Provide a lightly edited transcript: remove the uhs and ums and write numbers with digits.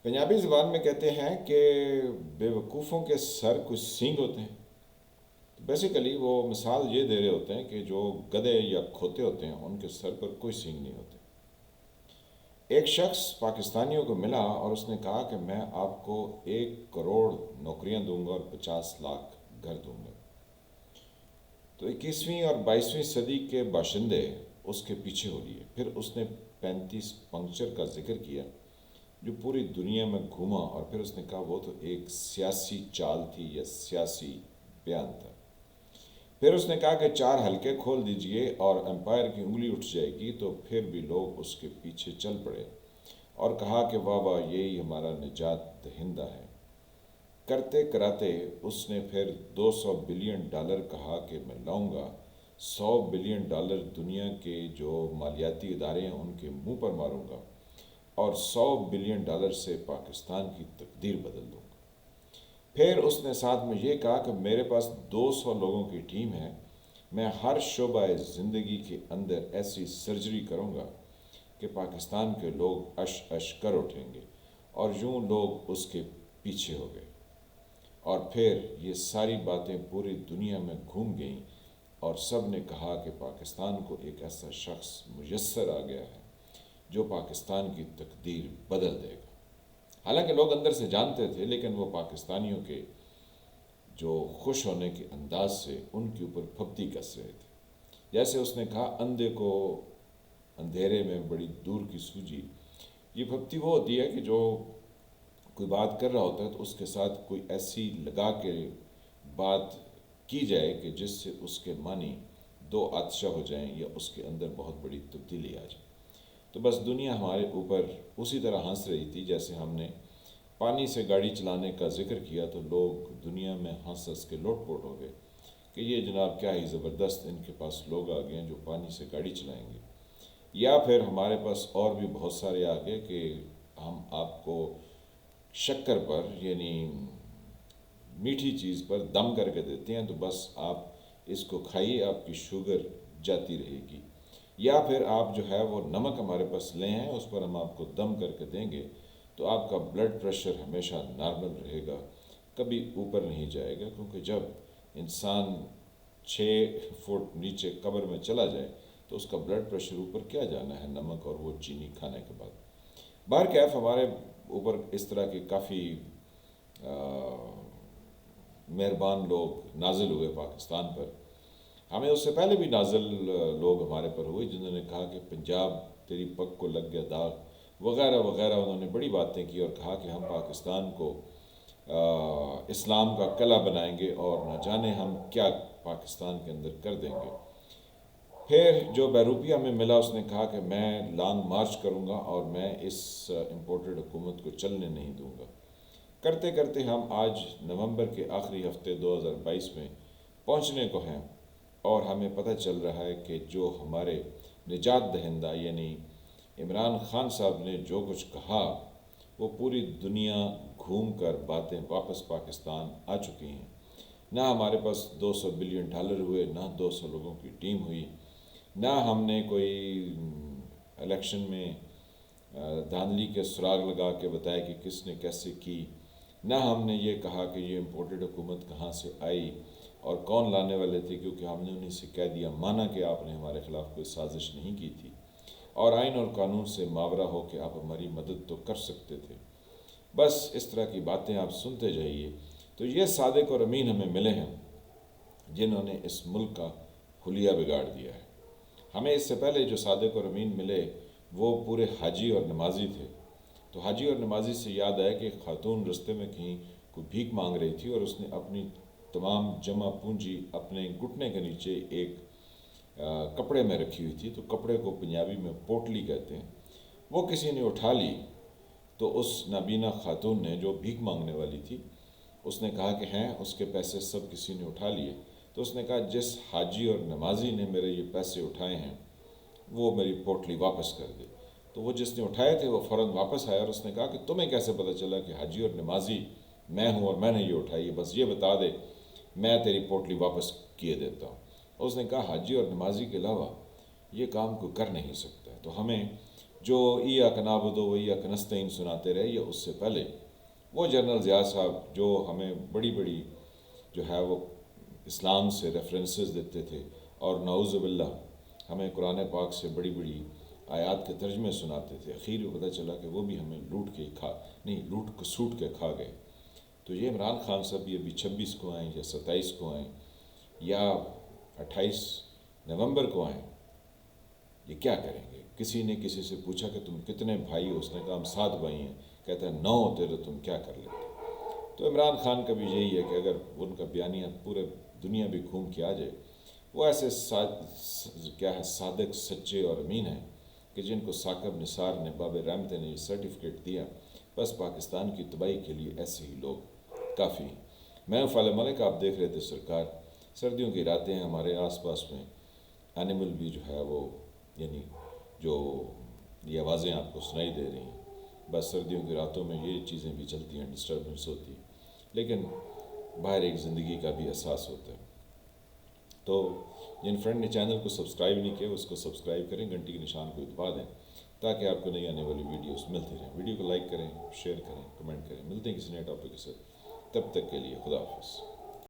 پنجابی زبان میں کہتے ہیں کہ بے وقوفوں کے سر کچھ سینگ ہوتے ہیں. تو بیسیکلی وہ مثال یہ دے رہے ہوتے ہیں کہ جو گدھے یا کھوتے ہوتے ہیں ان کے سر پر کوئی سینگ نہیں ہوتے. ایک شخص پاکستانیوں کو ملا اور اس نے کہا کہ میں آپ کو 1 کروڑ نوکریاں دوں گا اور 50 لاکھ گھر دوں گا. تو 21ویں اور 22ویں صدی کے باشندے اس کے پیچھے ہو لیے. پھر اس نے 35 پنکچر کا ذکر کیا جو پوری دنیا میں گھوما، اور پھر اس نے کہا وہ تو ایک سیاسی چال تھی یا سیاسی بیان تھا. پھر اس نے کہا کہ 4 حلقے کھول دیجئے اور امپائر کی انگلی اٹھ جائے گی. تو پھر بھی لوگ اس کے پیچھے چل پڑے اور کہا کہ واہ واہ یہی ہمارا نجات دہندہ ہے. کرتے کراتے اس نے پھر $200 بلین کہا کہ میں لاؤں گا. $100 بلین دنیا کے جو مالیاتی ادارے ہیں ان کے منہ پر ماروں گا اور $100 بلین سے پاکستان کی تقدیر بدل دوں گا. پھر اس نے ساتھ میں یہ کہا کہ میرے پاس 200 لوگوں کی ٹیم ہے. میں ہر شعبہ زندگی کے اندر ایسی سرجری کروں گا کہ پاکستان کے لوگ اش اش کر اٹھیں گے. اور یوں لوگ اس کے پیچھے ہو گئے. اور پھر یہ ساری باتیں پوری دنیا میں گھوم گئیں اور سب نے کہا کہ پاکستان کو ایک ایسا شخص میسر آ گیا ہے جو پاکستان کی تقدیر بدل دے گا. حالانکہ لوگ اندر سے جانتے تھے، لیکن وہ پاکستانیوں کے جو خوش ہونے کے انداز سے ان کے اوپر پھپتی کس رہے تھے. جیسے اس نے کہا اندھے کو اندھیرے میں بڑی دور کی سوجی. یہ پھپتی وہ ہوتی ہے کہ جو کوئی بات کر رہا ہوتا ہے تو اس کے ساتھ کوئی ایسی لگا کے بات کی جائے کہ جس سے اس کے معنی دو آتشہ ہو جائیں یا اس کے اندر بہت بڑی تبدیلی آ جائے. تو بس دنیا ہمارے اوپر اسی طرح ہنس رہی تھی جیسے ہم نے پانی سے گاڑی چلانے کا ذکر کیا تو لوگ دنیا میں ہنس ہنس کے لوٹ پوٹ ہو گئے کہ یہ جناب کیا ہی زبردست ان کے پاس لوگ آ گئے ہیں جو پانی سے گاڑی چلائیں گے. یا پھر ہمارے پاس اور بھی بہت سارے آ گئے کہ ہم آپ کو شکر پر یعنی میٹھی چیز پر دم کر کے دیتے ہیں تو بس آپ اس کو کھائیے آپ کی شوگر جاتی رہے گی. یا پھر آپ جو ہے وہ نمک ہمارے پاس لے ہیں اس پر ہم آپ کو دم کر کے دیں گے تو آپ کا بلڈ پریشر ہمیشہ نارمل رہے گا، کبھی اوپر نہیں جائے گا. کیونکہ جب انسان 6 فٹ نیچے قبر میں چلا جائے تو اس کا بلڈ پریشر اوپر کیا جانا ہے نمک اور وہ چینی کھانے کے بعد. بہرکیف ہمارے اوپر اس طرح کے کافی مہربان لوگ نازل ہوئے پاکستان پر. ہمیں اس سے پہلے بھی نازل لوگ ہمارے پر ہوئے جنہوں نے کہا کہ پنجاب تیری پگ کو لگ گیا داغ وغیرہ وغیرہ. انہوں نے بڑی باتیں کی اور کہا کہ ہم پاکستان کو اسلام کا قلعہ بنائیں گے اور نہ جانے ہم کیا پاکستان کے اندر کر دیں گے. پھر جو بیروپیہ میں ملا اس نے کہا کہ میں لانگ مارچ کروں گا اور میں اس امپورٹڈ حکومت کو چلنے نہیں دوں گا. کرتے کرتے ہم آج نومبر کے آخری ہفتے 2022 میں پہنچنے کو ہیں اور ہمیں پتہ چل رہا ہے کہ جو ہمارے نجات دہندہ یعنی عمران خان صاحب نے جو کچھ کہا وہ پوری دنیا گھوم کر باتیں واپس پاکستان آ چکی ہیں. نہ ہمارے پاس $200 بلین ہوئے، نہ 200 لوگوں کی ٹیم ہوئی، نہ ہم نے کوئی الیکشن میں دھاندلی کے سراغ لگا کے بتایا کہ کس نے کیسے کی، نہ ہم نے یہ کہا کہ یہ امپورٹڈ حکومت کہاں سے آئی اور کون لانے والے تھے، کیونکہ ہم نے انہیں سے کہہ دیا مانا کہ آپ نے ہمارے خلاف کوئی سازش نہیں کی تھی اور آئین اور قانون سے ماورا ہو کہ آپ ہماری مدد تو کر سکتے تھے. بس اس طرح کی باتیں آپ سنتے جائیے. تو یہ صادق اور امین ہمیں ملے ہیں جنہوں نے اس ملک کا حلیہ بگاڑ دیا ہے. ہمیں اس سے پہلے جو صادق اور امین ملے وہ پورے حاجی اور نمازی تھے. تو حاجی اور نمازی سے یاد آیا کہ ایک خاتون رستے میں کہیں کوئی بھیک مانگ رہی تھی اور اس نے اپنی تمام جمع پونجی اپنے گھٹنے کے نیچے ایک کپڑے میں رکھی ہوئی تھی. تو کپڑے کو پنجابی میں پوٹلی کہتے ہیں. وہ کسی نے اٹھا لی تو اس نابینا خاتون نے جو بھیک مانگنے والی تھی اس نے کہا کہ ہیں اس کے پیسے سب کسی نے اٹھا لیے. تو اس نے کہا جس حاجی اور نمازی نے میرے یہ پیسے اٹھائے ہیں وہ میری پوٹلی واپس کر دے. تو وہ جس نے اٹھائے تھے وہ فوراً واپس آیا اور اس نے کہا کہ تمہیں کیسے پتہ چلا کہ حاجی اور نمازی میں ہوں اور میں نے یہ اٹھائی ہے، بس یہ بتا دے میں تیری پوٹلی واپس کیے دیتا ہوں. اس نے کہا حاجی اور نمازی کے علاوہ یہ کام کوئی کر نہیں سکتا ہے. تو ہمیں جو ایاک نعبد و ایاک نستعین سناتے رہے، یا اس سے پہلے وہ جنرل ضیاء صاحب جو ہمیں بڑی بڑی جو ہے وہ اسلام سے ریفرنسز دیتے تھے، اور نعوذ باللہ ہمیں قرآن پاک سے بڑی بڑی آیات کے ترجمے سناتے تھے، اخیر میں پتہ چلا کہ وہ بھی ہمیں لوٹ کو سوٹ کے کھا گئے۔ تو یہ عمران خان صاحب بھی ابھی 26 کو آئیں یا 27 کو آئیں یا 28 نومبر کو آئیں، یہ کیا کریں گے؟ کسی نے کسی سے پوچھا کہ تم کتنے بھائی ہو، اس نے کہا ہم 7 بھائی ہیں، کہتا ہے 9 ہوتے تو تم کیا کر لیتے؟ تو عمران خان کا بھی یہی ہے کہ اگر ان کا بیانیہ پورے دنیا بھی گھوم کے آ جائے، وہ ایسے صادق، سچے اور امین ہیں کہ جن کو ثاقب نثار نے، باب رحمت نے یہ سرٹیفکیٹ دیا، بس پاکستان کی تباہی کے لیے ایسے ہی لوگ کافی ہیں۔ میں فال ملک، آپ دیکھ رہے تھے سرکار، سردیوں کی راتیں ہیں، ہمارے آس پاس میں اینیمل بھی جو ہے وہ، یعنی جو یہ آوازیں آپ کو سنائی دے رہی ہیں، بس سردیوں کی راتوں میں یہ چیزیں بھی چلتی ہیں، ڈسٹربنس ہوتی ہے، لیکن باہر ایک زندگی کا بھی احساس ہوتا ہے۔ تو جن فرینڈ نے چینل کو سبسکرائب نہیں کیا، اس کو سبسکرائب کریں، گھنٹی کے نشان کو دبا دیں تاکہ آپ کو نئی آنے والی ویڈیوز ملتی رہیں۔ ویڈیو کو لائک کریں، شیئر کریں، کمنٹ کریں۔ ملتے ہیں کسی نئے ٹاپک کے ساتھ، تب تک کے لیے خدا حافظ۔